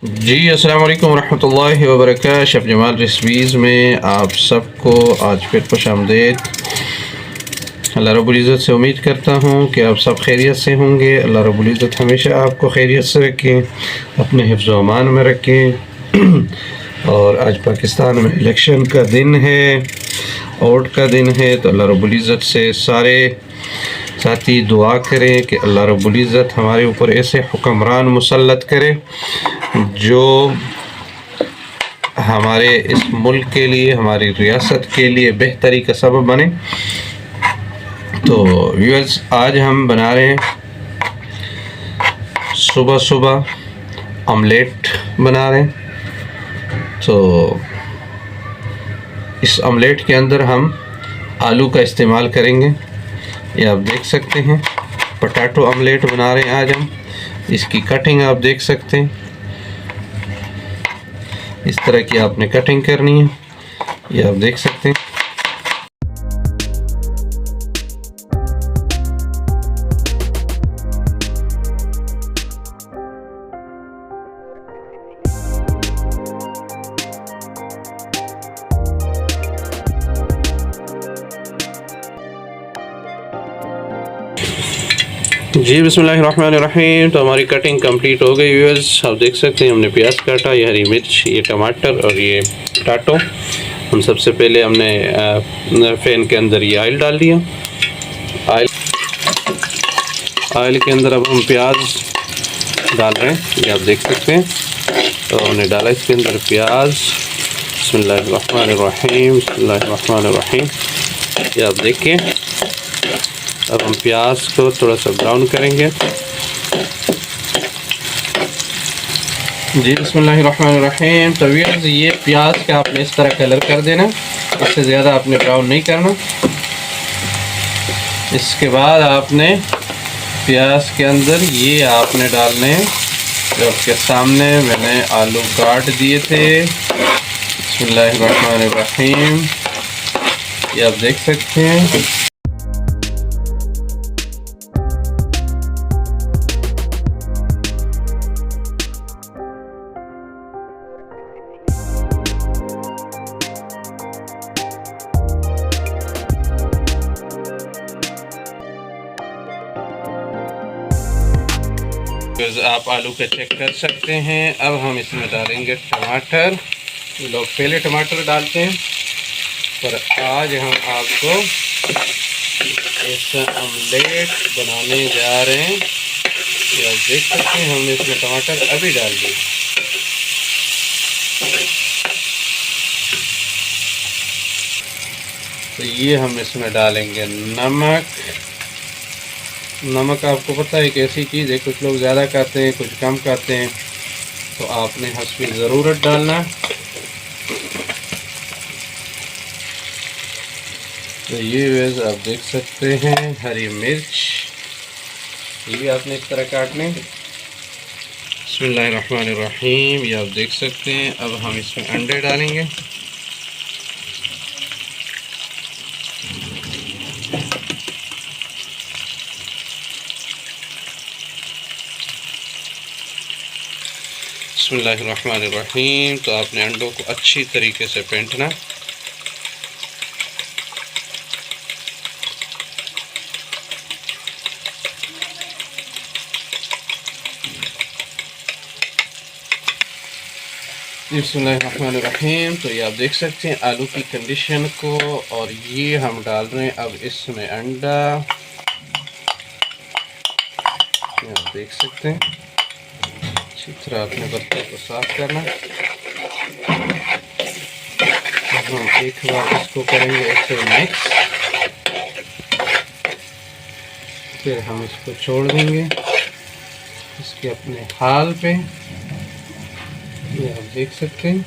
जी, अस्सलाम वालेकुम रहमतुल्लाहि व बरकातहू। शेफ़ जमाल रेसिपीज़ में आप सबको आज फिर खुशामदीद। अल्लाह रब्बुल इज़्ज़त से उम्मीद करता हूँ कि आप सब खैरियत से होंगे। अल्लाह रब्बुल इज़्ज़त हमेशा आपको खैरियत से रखें, अपने हिफ्ज़ व अमान में रखें। और आज पाकिस्तान में इलेक्शन का दिन है, वोट का दिन है, तो अल्लाह रब्बुल इज़्ज़त से सारे साथी दुआ करें कि अल्लाह रब्बुल इज़्ज़त हमारे ऊपर ऐसे हुक्मरान मुसल्लत करे जो हमारे इस मुल्क के लिए, हमारी रियासत के लिए बेहतरी का सबब बने। तो व्यूअर्स, आज हम बना रहे हैं सुबह सुबह ऑमलेट बना रहे हैं। तो इस ऑमलेट के अंदर हम आलू का इस्तेमाल करेंगे। ये आप देख सकते हैं, पोटैटो ऑमलेट बना रहे हैं आज हम। इसकी कटिंग आप देख सकते हैं, इस तरह की आपने कटिंग करनी है, ये आप देख सकते हैं। जी बिस्मिल्लाहिर्रहमानिर्रहीम। तो हमारी कटिंग कंप्लीट हो गई व्यूअर्स। आप देख सकते हैं हमने प्याज काटा, ये हरी मिर्च, ये टमाटर और ये पोटैटो। हम सबसे पहले हमने पैन के अंदर ये ऑयल डाल दिया। ऑयल के अंदर अब हम प्याज डाल रहे हैं, ये आप देख सकते हैं। तो हमने डाला इसके अंदर प्याज। बिस्मिल्लाहिर्रहमानिर्रहीम, बिस्मिल्लाहिर्रहमानिर्रहीम। ये आप देखिए, अब हम प्याज को थोड़ा सा ब्राउन करेंगे। जी बिस्मिल्लाहिर्रहमानिर्रहीम। तो व्यूअर्स, ये प्याज का आपने इस तरह कलर कर देना, इससे ज़्यादा आपने ब्राउन नहीं करना। इसके बाद आपने प्याज के अंदर ये आपने डालने हैं जो आपके सामने मैंने आलू काट दिए थे। बिस्मिल्लाहिर्रहमानिर्रहीम, ये आप देख सकते हैं। आप आलू का चेक कर सकते हैं। अब हम इसमें डालेंगे टमाटर। लोग पहले टमाटर डालते हैं, पर आज हम आपको ऐसा ऑमलेट बनाने जा रहे हैं। ये आप देख सकते हैं, हमने इसमें टमाटर अभी डाल दिए। तो ये हम इसमें डालेंगे नमक। नमक आपको पता है एक ऐसी चीज़ है, कुछ लोग ज़्यादा खाते हैं, कुछ कम खाते हैं, तो आपने हस्बे ज़रूरत डालना। तो ये वैसे आप देख सकते हैं, हरी मिर्च ये भी आपने इस तरह काटने। बिस्मिल्लाहिर्रहमानिर्रहीम, ये आप देख सकते हैं। अब हम इसमें अंडे डालेंगे। बिस्मिल्लाहिर्रहमानिर्रहीम। तो आपने अंडों को अच्छी तरीके से फेंटना। बिस्मिल्लाहिर्रहमानिर्रहीम। तो ये आप देख सकते हैं आलू की कंडीशन को। और ये हम डाल रहे हैं अब इसमें अंडा, ये आप देख सकते हैं। अच्छी तरह अपने बर्तन को साफ करना। हम एक बार इसको करेंगे ऐसे मिक्स, फिर हम इसको छोड़ देंगे इसके अपने हाल पे। ये आप देख सकते हैं।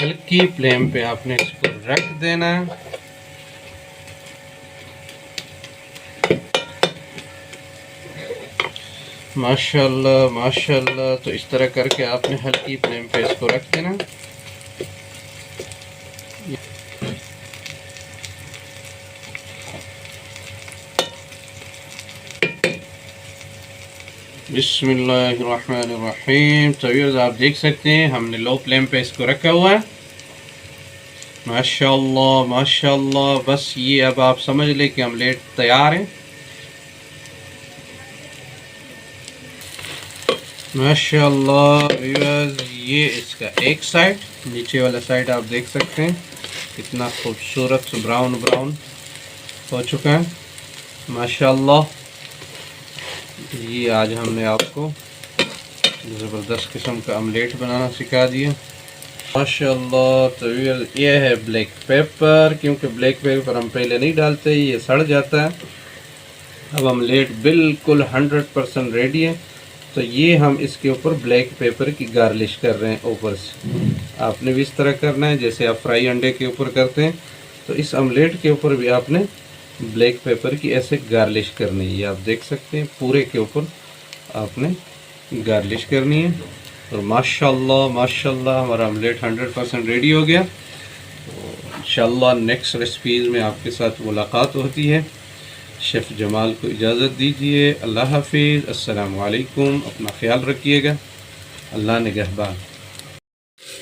हल्की फ्लेम पे आपने इसको रख देना। माशाल्लाह माशाल्लाह। तो इस तरह करके आपने हल्की फ्लेम पे इसको रख देना। बिस्मिल्लाहिर्रहमानिर्रहीम। तो व्यूअर्स आप देख सकते हैं हमने लो फ्लेम पे इसको रखा हुआ है। माशाल्लाह माशाल्लाह। बस ये अब आप समझ लें कि ऑमलेट तैयार है। माशाल्लाह व्यूअर्स, ये इसका एक साइड, नीचे वाला साइड आप देख सकते हैं कितना खूबसूरत ब्राउन ब्राउन हो चुका है। माशाल्लाह। ये आज हमने आपको ज़बरदस्त किस्म का ऑमलेट बनाना सिखा दिया। माशाल्लाह। तो ये है ब्लैक पेपर, क्योंकि ब्लैक पेपर हम पहले नहीं डालते, ये सड़ जाता है। अब ऑमलेट बिल्कुल 100% रेडी है। तो ये हम इसके ऊपर ब्लैक पेपर की गार्लिश कर रहे हैं ऊपर से। आपने भी इस तरह करना है जैसे आप फ्राई अंडे के ऊपर करते हैं। तो इस ऑमलेट के ऊपर भी आपने ब्लैक पेपर की ऐसे गार्लिश करनी है। ये आप देख सकते हैं पूरे के ऊपर आपने गार्लिश करनी है। और माशाल्लाह माशाल्लाह हमारा ऑमलेट 100% रेडी हो गया। तो इंशाल्लाह नेक्स्ट रेसिपीज़ में आपके साथ मुलाकात होती है। शेफ़ जमाल को इजाज़त दीजिए। अल्लाह हाफिज़। अस्सलामु अलैकुम। अपना ख्याल रखिएगा। अल्लाह निगहबान।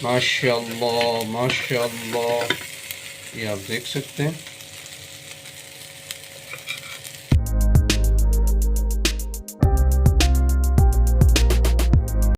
माशाल्लाह माशाल्लाह। ये आप देख सकते हैं।